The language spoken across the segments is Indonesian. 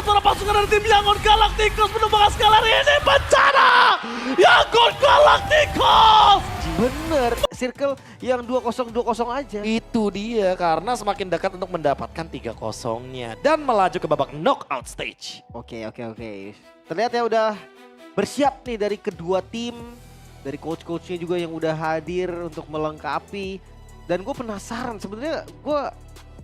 suara pasukan dari tim Yangon Galacticos menumbangkan Skylar ini bencana! Yangon Galacticos! Bener, circle yang 2-0 aja. Itu dia, karena semakin dekat untuk mendapatkan 3-0-nya. Dan melaju ke babak knockout stage. Oke. Terlihat ya udah bersiap nih dari kedua tim. Dari coach-coachnya juga yang udah hadir untuk melengkapi. Dan gue penasaran, sebenarnya gue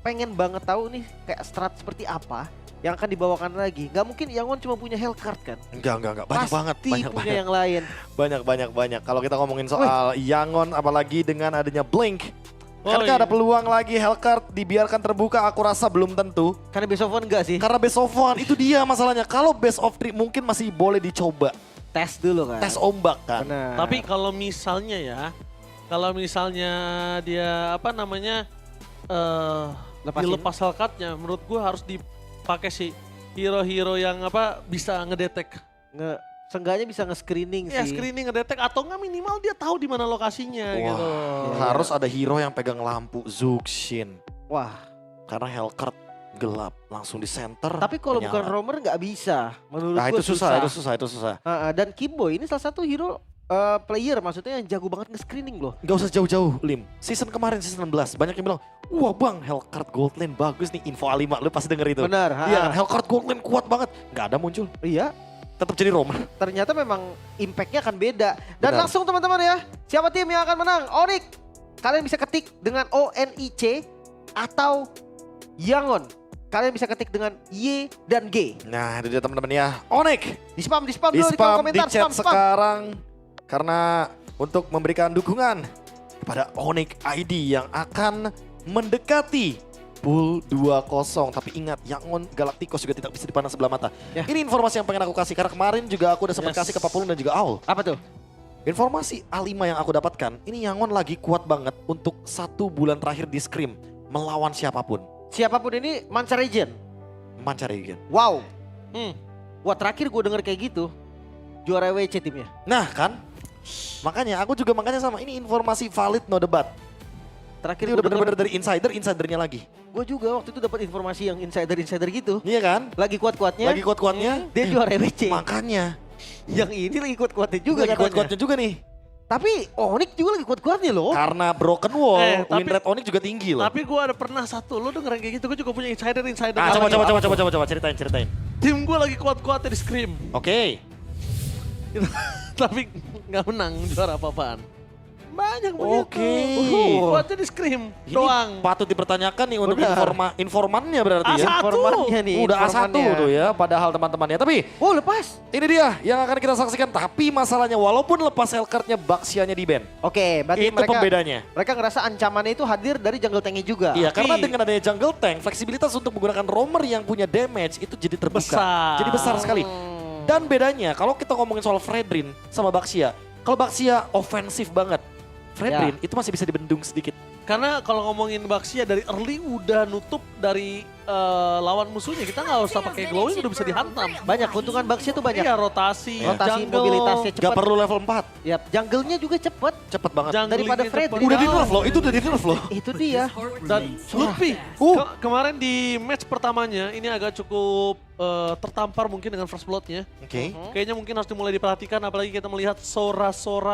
pengen banget tahu nih kayak strat seperti apa yang akan dibawakan lagi. Gak mungkin Yangon cuma punya Hellcard kan? Enggak. Banyak banget. Pasti punya yang lain. Banyak. Kalau kita ngomongin soal Yangon, apalagi dengan adanya Blink. Oh, Kan iya. ada peluang lagi Hellcard dibiarkan terbuka, aku rasa belum tentu. Karena best of one enggak sih? Karena best of one, itu dia masalahnya. Kalau best of three mungkin masih boleh dicoba. Tes dulu kan? Tes ombak kan. Benar. Tapi kalau misalnya dia apa namanya Lepasin. dilepas Hellcard-nya, menurut gue harus dipakai sih hero-hero yang apa bisa ngedetek. Seenggaknya bisa nge-screening Ya sih. screening ngedetek atau nggak minimal dia tahu di mana lokasinya Wah, gitu. harus ada hero yang pegang lampu, Zuxin. Wah, Karena Hellcard gelap, langsung di center. tapi kalau bukan menyala. Roamer nggak bisa. Menurut Nah gue itu susah. Dan Kimbo ini salah satu hero player maksudnya yang jago banget nge-screening loh. Gak usah jauh-jauh, Lim. Season kemarin, season 16, banyak yang bilang, wah bang, Hellcard Gold Lane bagus nih, info A5, lu pasti denger itu. Benar. Iya, Hellcard Gold Lane kuat banget. Gak ada muncul, Iya, tetap jadi Roamer. ternyata memang impact-nya akan beda. Dan Benar. langsung teman-teman ya, siapa tim yang akan menang? Onyx. Kalian bisa ketik dengan ONIC atau Yangon. Kalian bisa ketik dengan Y dan G. Nah itu dia teman-teman ya, Onyx. Di spam Di dulu di kolom spam, di komentar. chat sekarang. Karena untuk memberikan dukungan kepada Onyx ID yang akan mendekati pool 2-0. Tapi ingat, Yangon Galacticos juga tidak bisa dipandang sebelah mata. Ya. Ini informasi yang pengen aku kasih, karena kemarin juga aku udah sempat Yes. kasih ke Papulun dan juga Aul. Apa tuh? Informasi A5 yang aku dapatkan, ini Yangon lagi kuat banget untuk 1 bulan terakhir di Scrim melawan siapapun. Siapapun ini Mansa Region. Mancaregan. Wow. Hmm. Wah, terakhir gue denger kayak gitu. Juara WC timnya. Nah kan, makanya makanya sama, ini informasi valid no debat. Terakhir Ini gue udah bener-bener dari insidernya lagi. Gue juga waktu itu dapat informasi yang insider gitu. Iya kan? Lagi kuat-kuatnya. Lagi kuat-kuatnya. Dia juara WC. Makanya. Yang ini lagi kuat-kuatnya juga Lagi katanya. kuat-kuatnya juga nih. Tapi Onyx juga lagi kuat-kuatnya loh. Karena broken wall, tapi- win rate Onyx juga tinggi loh. Tapi gue ada pernah satu, lo dengerin kayak gitu, gue juga punya insider. Ah, coba ceritain. Tim gue lagi kuat-kuatnya di Scrim. Oke. Tapi nggak menang juara apa-apaan. Banyak Oke. begitu. Kuatnya di Scrim Ini doang. patut dipertanyakan nih untuk Benar. informannya berarti ya. A1. Informannya nih. Udah A1 informannya. tuh ya padahal teman-temannya. Tapi Oh lepas. ini dia yang akan kita saksikan. Tapi masalahnya walaupun lepas Hellcard-nya, Baxianya di ban. Oke, berarti Itu pembedanya. mereka ngerasa ancamannya itu hadir dari jungle tanknya juga. Iya, karena Tapi- dengan adanya jungle tank, fleksibilitas untuk menggunakan roamer yang punya damage itu jadi terbuka. Besar. Jadi besar sekali. Dan bedanya, kalau kita ngomongin soal Fredrin sama Baxia, kalau Baxia ofensif banget, Fredrin itu masih bisa dibendung sedikit. Karena kalau ngomongin Baxia dari early udah nutup dari lawan musuhnya. Kita nggak usah pakai glowing udah bisa dihantam. Banyak keuntungan Baxia tuh banyak. Iya, rotasi, Rotasi jungle. mobilitasnya cepat. Gak perlu level 4, Yap, jungle-nya juga cepet. cepet banget. Jungle Daripada ini Fredrin. cepet. Udah di nerf loh, itu udah di nerf loh. Itu dia. Dan Lutfi, kemarin di match pertamanya ini agak cukup tertampar mungkin dengan first blood-nya. Oke. Kayaknya mungkin harus dimulai diperhatikan, apalagi kita melihat Sora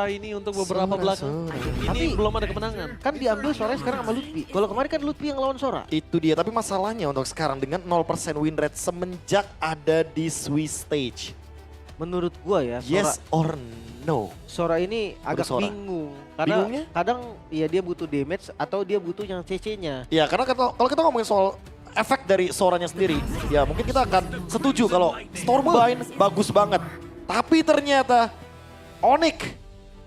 ini untuk beberapa belakang. Ini Tapi- belum ada kemenangan. Kan diambil Sora sekarang sama Lutfi. Kalau kemarin kan Lutfi yang lawan Sora. Itu dia, tapi masalahnya untuk sekarang dengan 0% win rate semenjak ada di Swiss stage. Menurut gua ya, Sora, Yes or no? Sora ini agak Sora. bingung. Karena Bingungnya? kadang ya dia butuh damage atau dia butuh yang CC-nya. Ya karena kalau kita ngomongin soal efek dari Soranya sendiri, ya mungkin kita akan setuju kalau Stormbind bagus banget. Tapi ternyata Onyx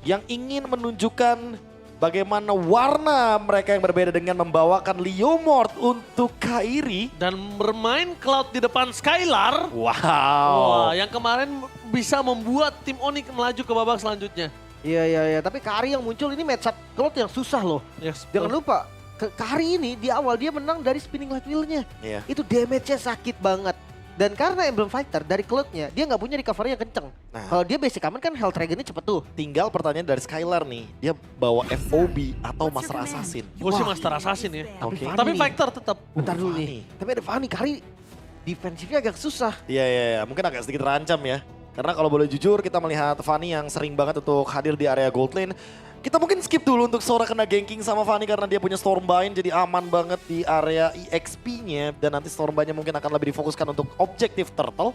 yang ingin menunjukkan bagaimana warna mereka yang berbeda dengan membawakan Leomord untuk Kairi. Dan bermain Cloud di depan Skylar. Wow. Wah, yang kemarin bisa membuat tim Onyx melaju ke babak selanjutnya. Iya. Tapi Kari yang muncul ini matchup Cloud yang susah loh. Yes, Jangan lupa, Kari ini di awal dia menang dari spinning light wheel-nya. Iya. Itu damage-nya sakit banget. Dan karena Emblem Fighter dari Cloud-nya, dia nggak punya recovery yang kenceng. Nah. Kalau dia basic aman kan Health Dragon-nya cepet tuh. Tinggal pertanyaan dari Skylar nih, dia bawa FOB atau Master Assassin. Gue sih Master Assassin ya. Oke. Fanny Tapi nih. fighter tetap. Bentar dulu Fanny. nih. Tapi ada Fanny, Kari defensifnya agak susah. Iya, mungkin agak sedikit terancam ya. Karena kalau boleh jujur kita melihat Fanny yang sering banget untuk hadir di area gold lane. Kita mungkin skip dulu untuk Sora kena ganking sama Fanny karena dia punya Stormbind jadi aman banget di area EXP-nya. Dan nanti Stormbind-nya mungkin akan lebih difokuskan untuk objektif turtle.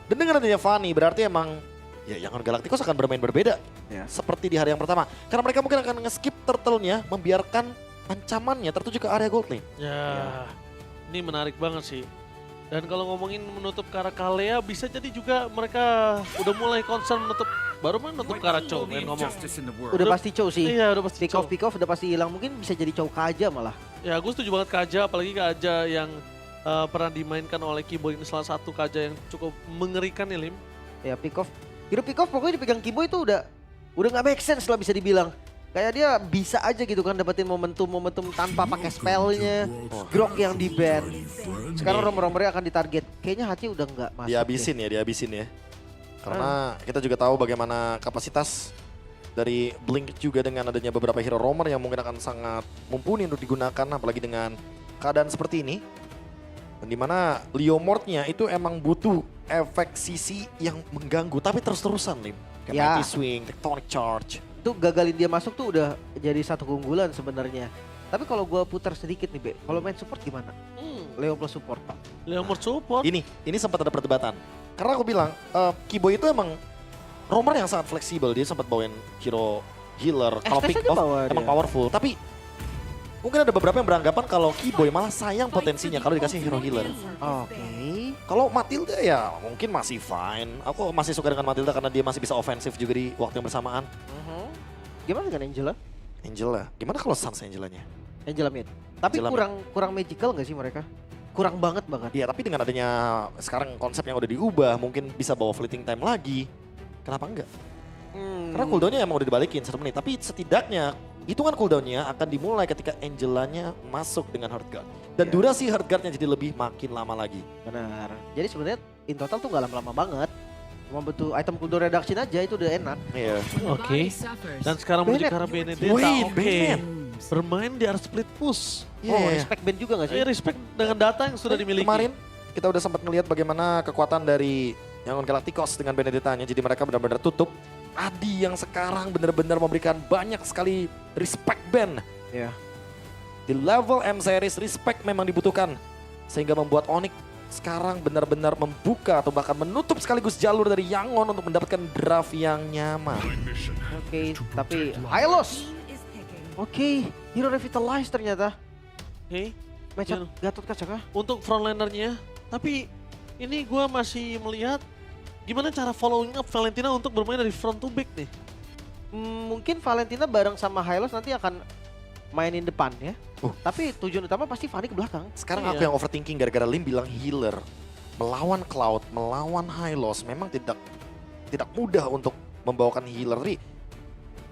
Dan dengan adanya Fanny berarti emang ya Yangon Galacticos akan bermain berbeda. Ya. Seperti di hari yang pertama. Karena mereka mungkin akan nge-skip turtle-nya membiarkan ancamannya tertuju ke area gold lane. Ya, ini menarik banget sih. Dan kalau ngomongin menutup Karakalea bisa jadi juga mereka udah mulai concern baru menutup Karacho kan ngomong. Udah pasti Chow sih. Iya, udah pasti Chow. Pick off udah pasti hilang. Mungkin bisa jadi Chow Kaja malah. Ya, gue setuju banget Kaja, apalagi Kaja yang pernah dimainkan oleh Kibo ini salah satu Kaja yang cukup mengerikan ya Lim. Ya pick off. Hero pick off pokoknya dipegang Kibo itu udah nggak make sense lah bisa dibilang. Kayak dia bisa aja gitu kan dapetin momentum tanpa pakai spellnya. Grok yang di ban. Sekarang rumor-rumornya akan ditarget. Kayaknya Hachi udah nggak masuk. Dihabisin ya. Karena kita juga tahu bagaimana kapasitas dari Blink juga dengan adanya beberapa hero roamer yang mungkin akan sangat mumpuni untuk digunakan apalagi dengan keadaan seperti ini. Dan dimana Leomord-nya itu emang butuh efek sisi yang mengganggu tapi terus-terusan Lim. Kayak Ya. Mighty Swing, Tectonic Charge. Itu gagalin dia masuk tuh udah jadi satu keunggulan sebenarnya. Tapi kalau gua putar sedikit nih, Be. Kalau main support gimana? Leo plus support, Pak. Leomord support. Ini sempat ada perdebatan. Karena aku bilang, Kibo itu emang roamer yang sangat fleksibel. Dia sempat bawain hero healer. Kalau Estes pick aja off bawa emang dia. powerful. Tapi mungkin ada beberapa yang beranggapan kalau Kiboy malah sayang potensinya kalau dikasih hero healer. Oke. Kalau Matilda ya mungkin masih fine. Aku masih suka dengan Matilda karena dia masih bisa ofensif juga di waktu yang bersamaan. Gimana dengan Angela? Angela, gimana kalau Sans Angelanya? Angela mid. Tapi Angela kurang magical nggak sih mereka? Kurang banget. Iya, tapi dengan adanya sekarang konsep yang udah diubah, mungkin bisa bawa fleeting time lagi. Kenapa enggak? Karena cooldownnya emang udah dibalikin 1 menit, tapi setidaknya hitungan cooldownnya akan dimulai ketika Angelanya masuk dengan Heart Guard. Dan Iya. durasi Heart Guard-nya jadi lebih makin lama lagi. Benar. Jadi sebenarnya in total tuh nggak lama-lama banget. Cuma butuh item cooldown reduction aja itu udah enak. Iya. Oke. Dan sekarang menuju ke arah Benedetta. Wait, Oke. Bennett. Bermain di arah split push. Iya. Oh, respect band juga nggak sih? Respect dengan data yang sudah dimiliki. Kemarin kita udah sempat melihat bagaimana kekuatan dari Yangon Galacticos dengan Benedettanya. Jadi mereka benar-benar tutup. Adi yang sekarang benar-benar memberikan banyak sekali respect band. Iya. Di level M series respect memang dibutuhkan. Sehingga membuat Onyx sekarang benar-benar membuka atau bahkan menutup sekaligus jalur dari Yangon untuk mendapatkan draft yang nyaman. Oke, tapi Hylos. Oke, hero revitalize ternyata. Oke. Matchup Gatot Kaca kah? Untuk frontlinernya. Tapi ini gue masih melihat gimana cara following up Valentina untuk bermain dari front to back nih. Mungkin Valentina bareng sama Hylos nanti akan mainin depan ya. Tapi tujuan utama pasti Fanny ke belakang. Sekarang Iya. aku yang overthinking gara-gara Lim bilang healer. Melawan Cloud, melawan Hylos memang tidak mudah untuk membawakan healer. Tapi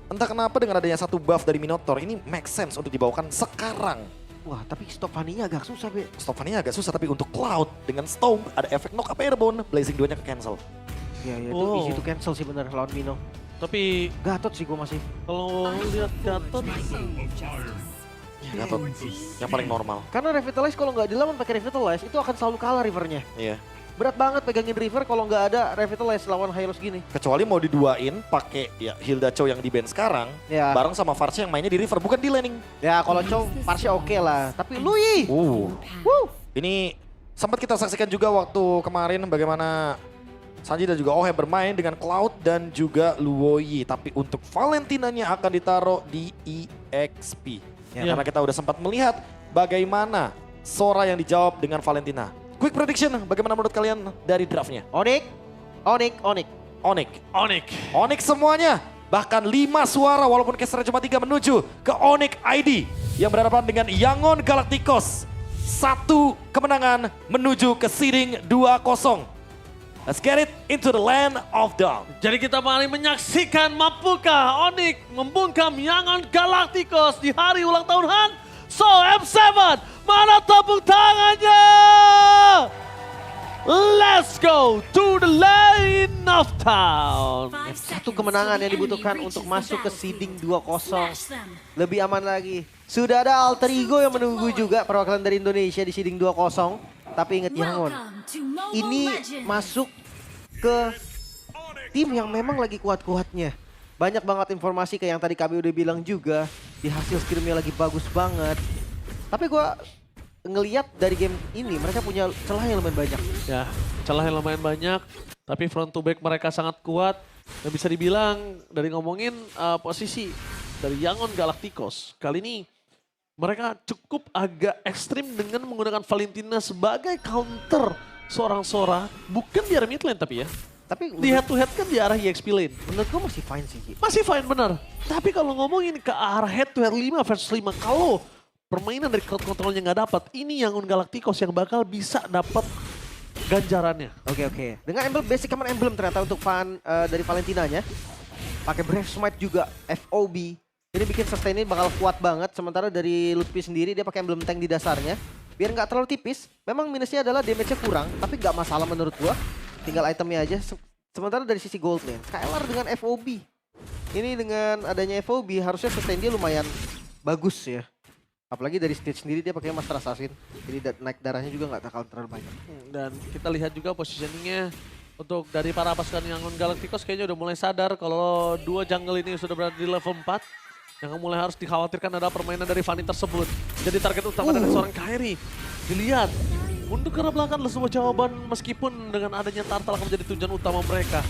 entah kenapa dengan adanya satu buff dari Minotaur ini make sense untuk dibawakan sekarang. Wah, tapi stop Fanny-nya agak susah, Be. Stoffannya agak susah tapi untuk Cloud dengan Storm ada efek knock up airborne, Blazing 2-nya ke cancel. Iya, itu Oh. easy to cancel sih bener lawan Mino. Tapi Gatot sih gue masih. kalau lihat Gatot, Gatot yang paling normal. Karena Revitalize kalau nggak dilawan pakai Revitalize itu akan selalu kalah Rivernya. Iya. Berat banget pegangin River kalau nggak ada Revitalize lawan Hylos gini. Kecuali mau diduain pakai ya Hilda Chow yang di band sekarang Ya, bareng sama Varsha yang mainnya di river bukan di laning. ya kalau Chow Parsha oke lah. Tapi Lui, Ini sempat kita saksikan juga waktu kemarin bagaimana Sanji dan juga Ohe bermain dengan Cloud dan juga Luoyi. Tapi untuk Valentinanya akan ditaruh di EXP. Ya. Karena kita udah sempat melihat bagaimana Sora yang dijawab dengan Valentina. Quick prediction, bagaimana menurut kalian dari draftnya? Onyx. Onyx semuanya. Bahkan 5 suara walaupun casternya cuma 3 menuju ke Onyx ID. Yang berhadapan dengan Yangon Galacticos. 1 kemenangan menuju ke seeding 2-0. Let's get it into the land of dawn. jadi kita mari menyaksikan mampukah Onyx membungkam Yangon Galacticos di hari ulang tahun Han. So M7, mana tepuk tangannya? Let's go to the lane of town. Satu kemenangan yang dibutuhkan untuk masuk ke seeding 2-0. Lebih aman lagi. Sudah ada alter ego yang menunggu juga perwakilan dari Indonesia di seeding 2-0. Tapi ingat Yangon, ini masuk ke tim yang memang lagi kuat-kuatnya. Banyak banget informasi kayak yang tadi kami udah bilang juga. Di hasil scrimnya lagi bagus banget. Tapi gue ngeliat dari game ini mereka punya celah yang lumayan banyak. Ya, celah yang lumayan banyak. Tapi front to back mereka sangat kuat. Dan bisa dibilang dari ngomongin posisi dari Yangon Galacticos. Kali ini mereka cukup agak ekstrim dengan menggunakan Valentina sebagai counter seorang Sora. Bukan di arah mid lane tapi ya. Tapi Di head to head kan di arah EXP lane. menurut gue masih fine sih. Ki. Masih fine benar. Tapi kalau ngomongin ke arah head to head 5 versus 5. Kalau permainan dari crowd controlnya nggak dapat. Ini Yangon Galacticos yang bakal bisa dapat ganjarannya. Oke. Dengan emblem basic common emblem ternyata untuk fan dari Valentinanya. Pakai Brave Smite juga FOB. Ini bikin sustainnya bakal kuat banget. Sementara dari Lutfi sendiri dia pakai emblem tank di dasarnya. Biar nggak terlalu tipis. Memang minusnya adalah damage-nya kurang. Tapi nggak masalah menurut gua. Tinggal itemnya aja. Sementara dari sisi gold lane. Skylar dengan FOB. Ini dengan adanya FOB harusnya sustain dia lumayan bagus ya. Apalagi dari stage sendiri dia pakai Master Assassin. Jadi naik darahnya juga nggak terlalu banyak. Dan kita lihat juga positioningnya untuk dari para pasukan Yangon Galacticos kayaknya udah mulai sadar kalau dua jungle ini sudah berada di level 4. Yang mulai harus dikhawatirkan adalah permainan dari Fanny tersebut. Jadi target utama dari seorang Kairi. Dilihat, mundur ke arah belakang adalah sebuah jawaban meskipun dengan adanya Turtle akan menjadi tujuan utama mereka.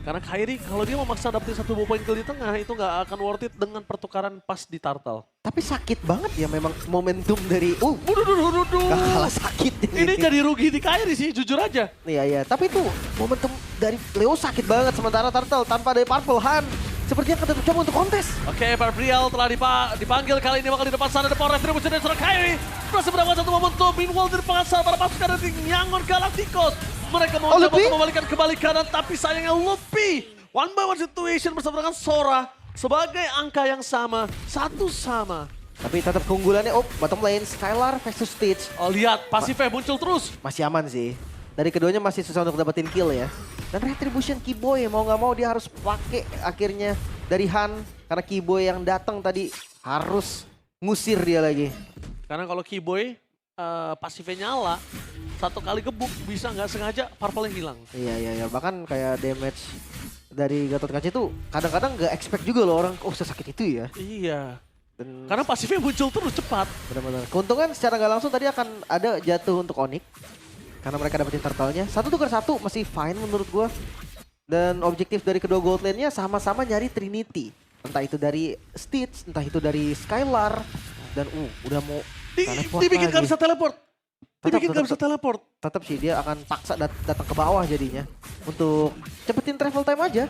Karena Kairi kalau dia memaksa dapetin satu point kill di tengah itu nggak akan worth it dengan pertukaran pas di Turtle. Tapi sakit banget ya memang momentum dari... Waduh. Gak kalah sakit Ini jadi rugi di Kairi sih, jujur aja. Iya. Tapi itu momentum dari Leo sakit banget. Sementara Turtle tanpa ada Purple Han. Sepertinya akan coba untuk kontes. Oke, Barbriel telah dipanggil kali ini bakal di depan sana. Ada power retribution dari seorang Kairi. Berhasil mendapatkan satu momentum. Meanwhile di depan sana para pasukan dari Yangon Galacticos. Mereka mau coba untuk membalikan kembali kanan. Tapi sayangnya Luffy. One by one situation bersama dengan Sora. Sebagai angka yang sama. Satu sama. Tapi tetap keunggulannya, bottom lane, Skylar versus Stitch. Oh lihat, pasifnya muncul terus. Masih aman sih. Dari keduanya masih susah untuk dapetin kill ya. Dan Retribution Keyboy mau nggak mau dia harus pakai akhirnya dari Han. Karena Keyboy yang datang tadi harus ngusir dia lagi. Karena kalau Keyboy pasifnya nyala, satu kali gebuk bisa nggak sengaja purple hilang. Iya. Bahkan kayak damage dari Gatot Kaca itu kadang-kadang nggak expect juga loh orang, sesakit itu ya. Iya. Dan Karena pasifnya muncul terus cepat. benar-benar. Keuntungan secara nggak langsung tadi akan ada jatuh untuk Onyx. Karena mereka dapetin turtle-nya. 1-1 masih fine menurut gua. Dan objektif dari kedua gold lane-nya sama-sama nyari Trinity. Entah itu dari Stitch, entah itu dari Skylar. Dan udah mau teleport Dibikin lagi. gak bisa teleport. Dibikin gak bisa Tetap. teleport. Tetap sih dia akan paksa datang ke bawah jadinya. Untuk cepetin travel time aja.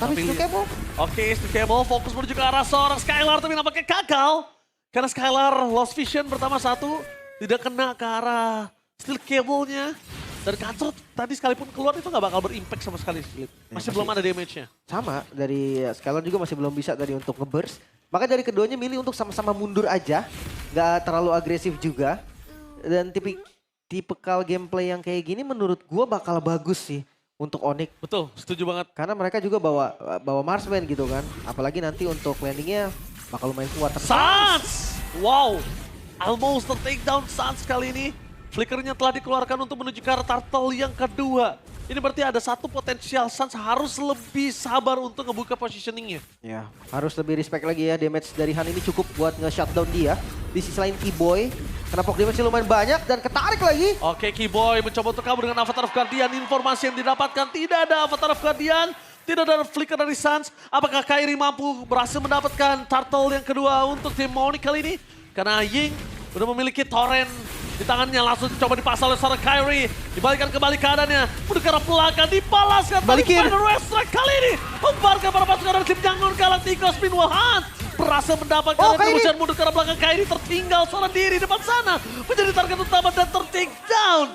Tapi itu kebo. Oke, Steel Cable fokus menuju ke arah seorang Skylar tapi nampaknya gagal. Karena Skylar lost vision pertama satu. Tidak kena ke arah Steel Cable-nya. Dan Kacrot tadi sekalipun keluar itu gak bakal berimpact sama sekali. Masih belum ada damage-nya. Sama, dari Skylar juga masih belum bisa tadi untuk nge-burst. Maka dari keduanya milih untuk sama-sama mundur aja. Gak terlalu agresif juga. Dan tipikal gameplay yang kayak gini menurut gua bakal bagus sih untuk Onyx. Betul, setuju banget. Karena mereka juga bawa marksman gitu kan. Apalagi nanti untuk landingnya bakal lumayan kuat. Sans! Wow! Almost take down Sans kali ini. Flickernya telah dikeluarkan untuk menuju ke arah Turtle yang kedua. Ini berarti ada satu potensial Sans harus lebih sabar untuk ngebuka positioningnya. Ya, harus lebih respect lagi ya. Damage dari Han ini cukup buat nge-shutdown dia. Di sisi lain Keyboy, kena poke damage lumayan banyak dan ketarik lagi. Oke, Keyboy mencoba untuk kabur dengan Avatar of Guardian. Informasi yang didapatkan tidak ada Avatar of Guardian. Tidak ada flicker dari Sans. Apakah Kairi mampu berhasil mendapatkan Turtle yang kedua untuk tim Onyx kali ini? Karena Ying udah memiliki torrent di tangannya, langsung coba dipasang oleh seorang Kairi. Dibalikan kembali keadaannya. Menuju ke arah belakang, dibalaskan. Balikin. Final Westrak kali ini. Membarkan para pasukan dari tim Yangon Galacticos. Meanwhile Han berhasil mendapatkan retribution mundur ke arah belakang. Kairi tertinggal seorang diri depan sana. Menjadi target utama dan ter-take down.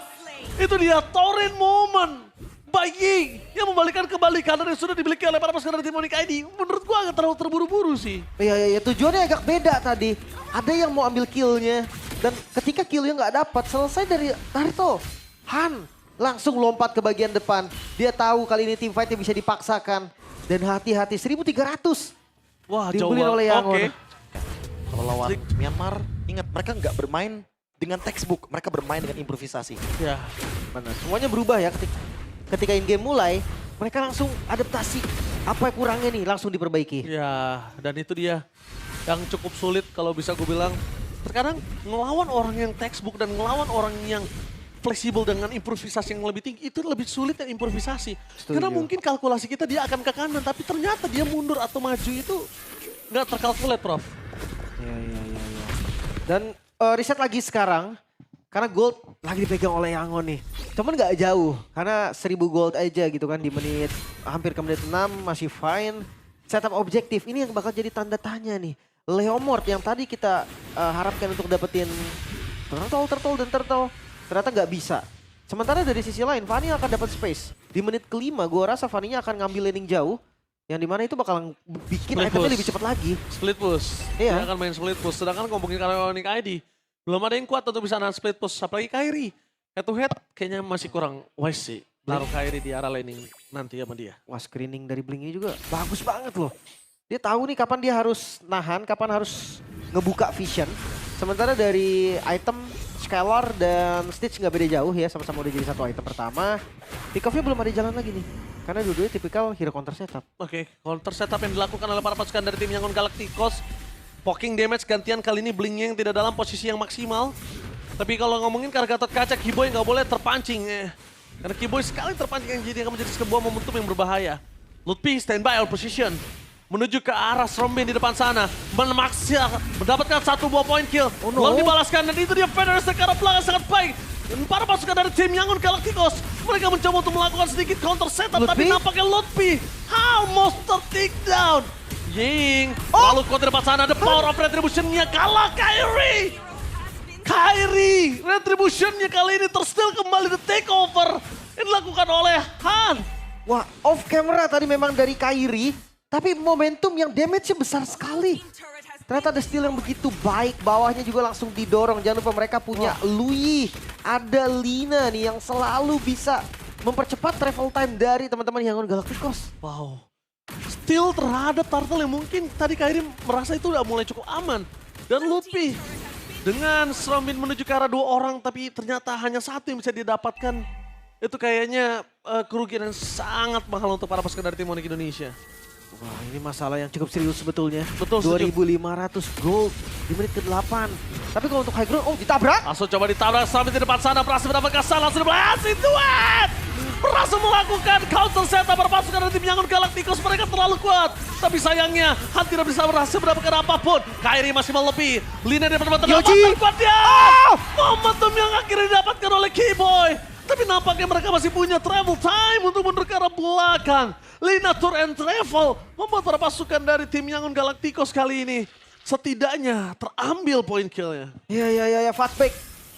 Itu dia torrent moment. Ying yang membalikan kembali kanan yang sudah dimiliki oleh para pasukan dari tim Onyx ID. Menurut gua agak terlalu terburu-buru sih. Iya, tujuannya agak beda tadi. Ada yang mau ambil kill-nya. Dan ketika kill-nya nggak dapat, selesai dari Naruto. Han langsung lompat ke bagian depan. Dia tahu kali ini team fight-nya bisa dipaksakan. Dan hati-hati, 1.300. Wah, jauh Dibully oleh banget. Yangon. Oke. Kalau lawan Myanmar, ingat mereka nggak bermain dengan textbook, mereka bermain dengan improvisasi. Ya, Benar. Semuanya berubah ya ketika in game mulai, mereka langsung adaptasi. Apa yang kurangnya nih langsung diperbaiki. ya, dan itu dia yang cukup sulit kalau bisa gue bilang. Terkadang ngelawan orang yang textbook dan ngelawan orang yang fleksibel dengan improvisasi yang lebih tinggi, itu lebih sulit yang improvisasi. Setuju. Karena mungkin kalkulasi kita dia akan ke kanan, tapi ternyata dia mundur atau maju itu nggak terkalkulat, Prof. Iya. Dan riset lagi sekarang, karena gold lagi dipegang oleh Yangon nih. Cuman nggak jauh, karena 1000 gold aja gitu kan di menit, hampir ke menit 6 masih fine. Setup objektif, ini yang bakal jadi tanda tanya nih. Leomord yang tadi kita harapkan untuk dapetin turtle, ternyata nggak bisa. Sementara dari sisi lain, Fanny akan dapat space. Di menit kelima, gue rasa Fanny-nya akan ngambil laning jauh. Yang dimana itu bakal bikin Split itemnya push. lebih cepat lagi. Split push. Iya. Dia akan main split push. Sedangkan ngomongin Ionic ID, belum ada yang kuat untuk bisa nahan split push. Apalagi Kairi. Head to head kayaknya masih kurang wise sih. Taruh Kairi di arah laning nanti sama dia. Wah, screening dari Blink ini juga bagus banget loh. Dia tahu nih kapan dia harus nahan, kapan harus ngebuka vision. Sementara dari item Scalar dan Stitch nggak beda jauh ya, sama-sama udah jadi satu item pertama. Pick off-nya belum ada jalan lagi nih. Karena dua-duanya tipikal hero counter setup. Oke, counter setup yang dilakukan oleh para pasukan dari tim Yangon Galacticos. Poking damage gantian kali ini Blinknya yang tidak dalam posisi yang maksimal. Tapi kalau ngomongin Kargatot kaca, Kiboy nggak boleh terpancing. Karena Kiboy sekali terpancing yang jadi akan menjadi sebuah momentum yang berbahaya. Lutfi standby out position. Menuju ke arah Strombin di depan sana. Mendapatkan satu buah point kill. Oh no. Belum dibalaskan dan itu dia Federer ke arah belakang sangat baik. Dan para pasukan dari tim Yangon Galacticos, mereka mencoba untuk melakukan sedikit counter setup, tapi Lutfi? nampaknya Lutfi almost take down. Ying, lalu kuat di depan sana, the power of retribution-nya kalah Kairi. Retribution-nya kali ini tersteal kembali the takeover. Yang dilakukan oleh Han. Wah, off camera tadi memang dari Kairi. Tapi momentum yang damage-nya besar sekali. Ternyata ada steal yang begitu baik. Bawahnya juga langsung didorong. Jangan lupa mereka punya Lui. Ada Lina nih yang selalu bisa mempercepat travel time dari teman-teman Yangon Galacticos. Wow. Steal terhadap turtle yang mungkin tadi Kairi merasa itu udah mulai cukup aman. Dan Lutfi dengan Strombin menuju ke arah 2 orang tapi ternyata hanya 1 yang bisa didapatkan. Itu kayaknya kerugian yang sangat mahal untuk para pasukan dari tim Onyx Indonesia. Wah, ini masalah yang cukup serius sebetulnya. Betul, setuju. 2.500 gold di menit ke-8. Tapi kalau untuk high ground, ditabrak. Langsung coba ditabrak sampai di depan sana, berhasil mendapatkan salah, langsung berhasil duet! Berhasil melakukan counter setup berpasukan dari tim Yangon Galacticos, mereka terlalu kuat. Tapi sayangnya, Han tidak bisa berhasil mendapatkan apapun. Kairi masih melebihi, Lina di depan Yoji! kuat dia! Momentum yang akhirnya didapatkan oleh Kiboy. Tapi nampaknya mereka masih punya travel time untuk mundur ke arah belakang. Lina tour and travel membuat para pasukan dari tim Yangon Galacticos kali ini setidaknya terambil poin killnya. Ya, fastback.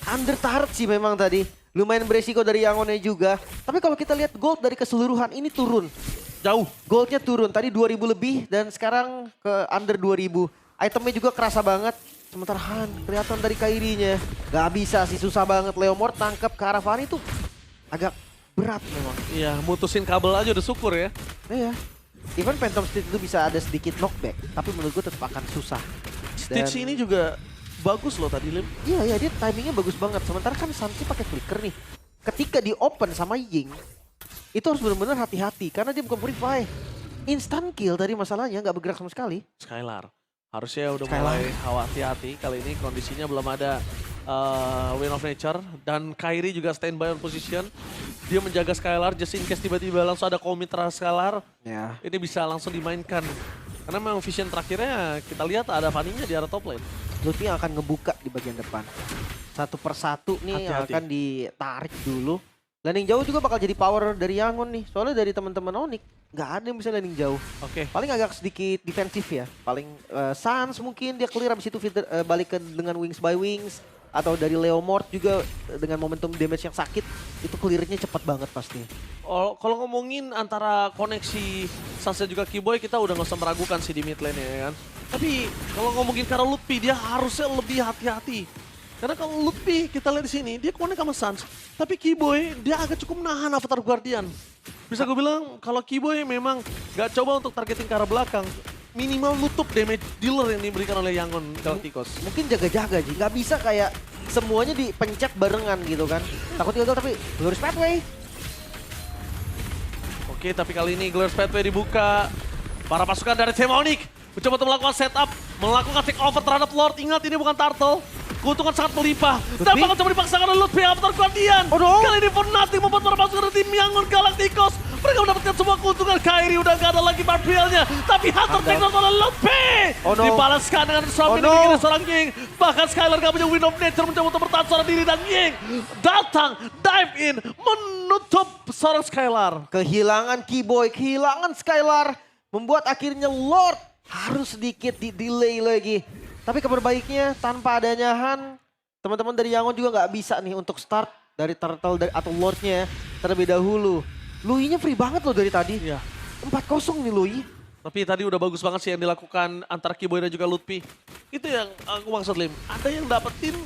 Under turret sih memang tadi. Lumayan beresiko dari Yangonnya juga. Tapi kalau kita lihat gold dari keseluruhan ini turun. Jauh. Goldnya turun, tadi 2000 lebih dan sekarang ke under 2000. Itemnya juga kerasa banget. Sementara Han, kelihatan dari Kairinya. Gak bisa sih, susah banget. Leomord tangkap ke arah Fanny tuh agak berat memang. Iya, mutusin kabel aja udah syukur ya. Iya. Even Phantom Stitch itu bisa ada sedikit knockback. Tapi menurut gue tetap akan susah. Stitch ini juga bagus loh tadi, Lim. Iya, dia timingnya bagus banget. Sementara kan Santi pakai flicker nih. Ketika di open sama Ying, itu harus benar-benar hati-hati. Karena dia bukan purify. Instant kill tadi masalahnya, nggak bergerak sama sekali. Skylar. Harusnya udah Skylar. mulai hati-hati. Kali ini kondisinya belum ada Wind of Nature. Dan Kairi juga standby on position. Dia menjaga Skylar just in case tiba-tiba langsung ada komit terhadap Skylar. Ya. Ini bisa langsung dimainkan. Karena memang vision terakhirnya kita lihat ada Fanny-nya di arah top lane. Lutfi yang akan ngebuka di bagian depan. Satu persatu nih yang Hati-hati. akan ditarik dulu. Landing jauh juga bakal jadi power dari Yangon nih. Soalnya dari teman-teman Onyx, nggak ada yang bisa landing jauh. Oke. Paling agak sedikit defensif ya. Paling Sans mungkin dia clear abis itu balik ke dengan Wings by Wings. Atau dari Leomord juga dengan momentum damage yang sakit. Itu clearnya cepat banget pasti. Oh, kalau ngomongin antara koneksi Sans dan juga Kiboy, kita udah nggak usah meragukan sih di mid lane ya kan. Tapi kalau ngomongin karena Lutfi, dia harusnya lebih hati-hati. Karena kalau Lutfi kita lihat di sini, dia connect sama Sans. Tapi Kiboy, dia agak cukup menahan Avatar Guardian. Bisa gue bilang kalau Kiboy memang nggak coba untuk targeting ke arah belakang. minimal nutup damage dealer yang diberikan oleh Yangon Galacticos. Mungkin jaga-jaga Ji, nggak bisa kayak semuanya dipencet barengan gitu kan. Takut gagal tapi Glorious Pathway. Oke, tapi kali ini Glorious Pathway dibuka. Para pasukan dari tim Onyx mencoba untuk melakukan setup, melakukan take over terhadap Lord. Ingat ini bukan turtle. Keuntungan sangat melimpah. Dan bakal coba dipaksakan oleh Ludwig Avatar Guardian. Oh no. Kali ini for nothing membuat para pasukan dari tim Yangon Galacticos. Mereka mendapatkan semua keuntungan. Kairi udah gak ada lagi Barbielnya. Tapi Hunter take down oleh Ludwig. Oh no. Dibalaskan dengan suami no. dari seorang Ying. Bahkan Skylar gak punya Wind of Nature mencoba untuk bertahan seorang diri. Dan Ying datang, dive in, menutup seorang Skylar. Kehilangan Keyboy, kehilangan Skylar. Membuat akhirnya Lord harus sedikit di-delay lagi. Tapi kabar baiknya tanpa adanya Han, teman-teman dari Yangon juga nggak bisa nih untuk start dari Turtle atau Lordnya terlebih dahulu. Lui-nya free banget loh dari tadi. Iya. 4-0 nih Lui. Tapi tadi udah bagus banget sih yang dilakukan antara Keyboy dan juga Lutfi. Itu yang aku maksud Lim. Ada yang dapetin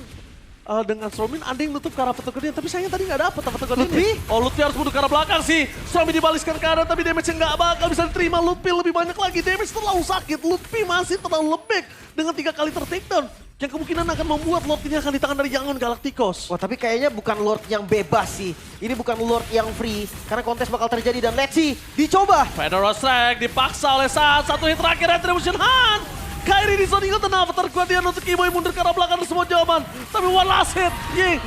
dengan Stormin, ada yang nutup ke arah Avatar Guardian. Tapi sayangnya tadi nggak dapet Avatar Guardian. Lutfi? Oh, Lutfi harus mundur ke arah belakang sih. Stormin dibaliskan ke arah tapi damage-nya nggak bakal bisa diterima. Lutfi lebih banyak lagi. Damage terlalu sakit. Lutfi masih terlalu lembek dengan 3 kali ter-takedown. Yang kemungkinan akan membuat Lord ini akan di tangan dari Yangon Galacticos. Wah tapi kayaknya bukan Lord yang bebas sih. Ini bukan Lord yang free. Karena kontes bakal terjadi dan let's see. Dicoba. Federal Strike dipaksa oleh saat satu hit terakhir Retribution Han. Kairi di zone ingat dan Avatar Guardian untuk Keyboy mundur ke arah belakang semua jawaban. Tapi one last hit.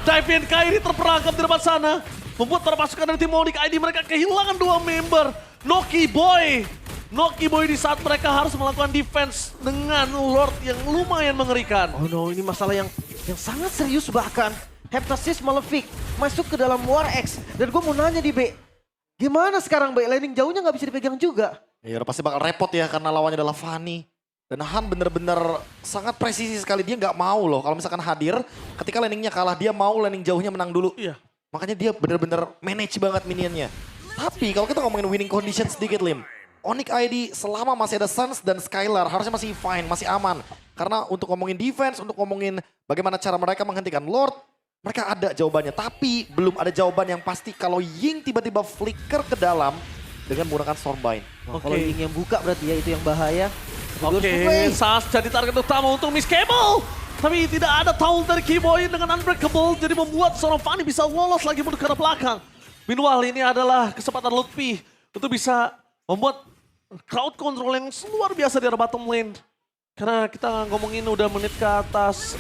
Dive in Kairi terperangkap di depan sana. Membuat para pasukan dari tim Onyx ID mereka kehilangan 2 member. No Keyboy di saat mereka harus melakukan defense dengan Lord yang lumayan mengerikan. Oh no, ini masalah yang sangat serius bahkan. Heptasis Malefic masuk ke dalam War X. Dan gue mau nanya di B, gimana sekarang B? Landing jauhnya nggak bisa dipegang juga. Ya udah pasti bakal repot ya karena lawannya adalah Fanny. Dan Han bener-bener sangat presisi sekali. Dia nggak mau loh kalau misalkan hadir ketika landingnya kalah. Dia mau landing jauhnya menang dulu. Iya. Makanya dia bener-bener manage banget minionnya. Tapi kalau kita ngomongin winning condition sedikit Lim. Onyx ID selama masih ada Suns dan Skylar harusnya masih fine, masih aman. Karena untuk ngomongin defense, untuk ngomongin bagaimana cara mereka menghentikan Lord, mereka ada jawabannya. Tapi belum ada jawaban yang pasti kalau Ying tiba-tiba flicker ke dalam dengan menggunakan Stormbind. Wah, kalau Ying yang buka berarti ya itu yang bahaya. Oke, Sas jadi target utama untuk Miss Cable. Tapi tidak ada taunt dari Keyboy dengan Unbreakable. Jadi membuat seorang Fanny bisa lolos lagi mundur ke arah belakang. Meanwhile ini adalah kesempatan Lutfi untuk bisa membuat crowd control yang luar biasa di arah bottom lane. Karena kita ngomongin udah menit ke atas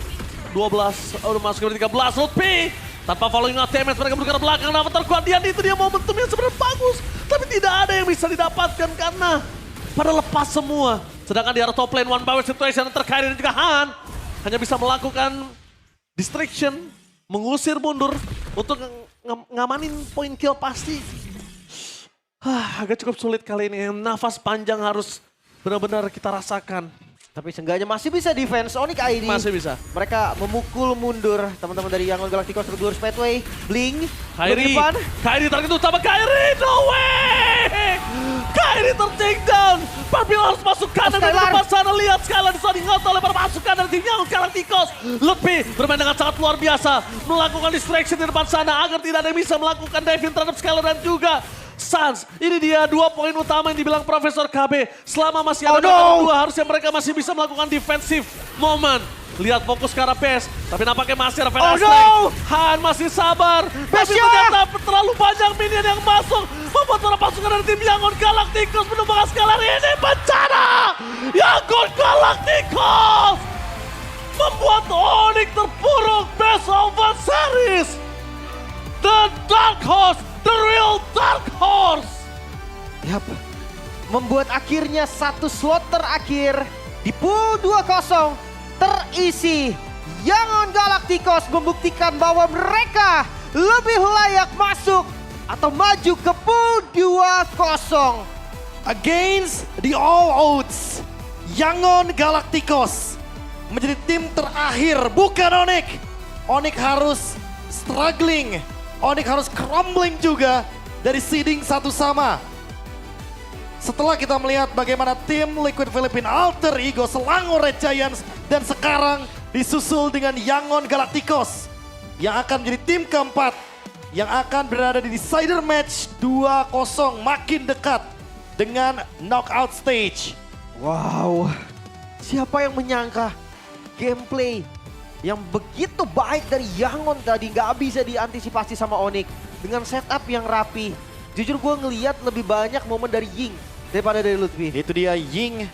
12, udah masuk ke 13. Lutfi tanpa following up damage mereka mundur ke arah belakang. Avatar Guardian itu dia momentum yang sebenarnya bagus. Tapi tidak ada yang bisa didapatkan karena pada lepas semua. Sedangkan di arah top lane one power situation terkait dan juga Han hanya bisa melakukan distraction, mengusir mundur untuk ngamanin point kill pasti. Agak cukup sulit kali ini. Nafas panjang harus benar-benar kita rasakan. Tapi seenggaknya masih bisa defense Onyx ID. Masih bisa. Mereka memukul mundur teman-teman dari Yangon Galacticos ke Glorious Pathway. Blink. Kairi target utama Kairi, no way! Kairi ter-take down. Barbiel harus masuk kanan dari depan sana. Lihat Skylar disading out oleh para pasukan dari tim Yangon Galacticos. Lutfi bermain dengan sangat luar biasa. Melakukan distraction di depan sana agar tidak ada yang bisa melakukan diving terhadap Skylar dan juga Suns. Ini dia 2 poin utama yang dibilang Profesor KB. Selama masih ada dua, harusnya mereka masih bisa melakukan defensive moment. Lihat fokus ke arah base, tapi nampaknya masih ada Han masih sabar. Tapi ternyata terlalu banyak minion yang masuk. Membuat para pasukan dari tim Yangon Galacticos menumbangkan Skylar ini bencana. Yangon Galacticos membuat Onyx terpuruk best of one series. The Dark Horse, the real Dark Horse. Yap, membuat akhirnya satu slot terakhir di pool 2-0 terisi. Yangon Galacticos membuktikan bahwa mereka lebih layak masuk atau maju ke pool 2-0. Against the all odds, Yangon Galacticos menjadi tim terakhir, bukan Onyx. Onyx harus struggling. Onyx harus crumbling juga dari seeding satu sama. Setelah kita melihat bagaimana tim Liquid Philippine Alter Ego Selangor Red Giants dan sekarang disusul dengan Yangon Galacticos yang akan menjadi tim keempat yang akan berada di decider match 2-0 makin dekat dengan knockout stage. Wow, siapa yang menyangka gameplay yang begitu baik dari Yangon tadi nggak bisa diantisipasi sama Onyx dengan setup yang rapi. Jujur gue ngelihat lebih banyak momen dari Ying daripada dari Lutfi. Itu dia Ying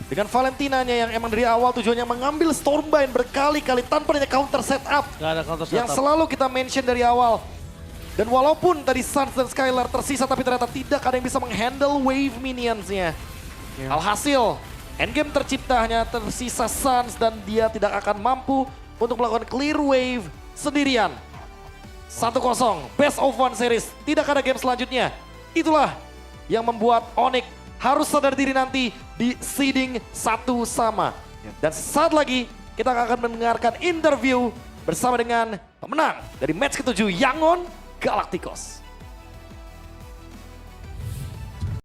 dengan Valentinanya yang emang dari awal tujuannya mengambil Stormbind berkali-kali tanpa adanya counter setup. Gak ada counter Yang setup. selalu kita mention dari awal. Dan walaupun tadi Suns dan Skylar tersisa tapi ternyata tidak ada yang bisa menghandle wave minionsnya. Alhasil endgame tercipta hanya tersisa Suns dan dia tidak akan mampu untuk melakukan clear wave sendirian. 1-0 best of one series, tidak ada game selanjutnya. Itulah yang membuat Onyx harus sadar diri nanti di seeding 1 sama. Dan saat lagi kita akan mendengarkan interview bersama dengan pemenang dari match ke-7 Yangon Galacticos.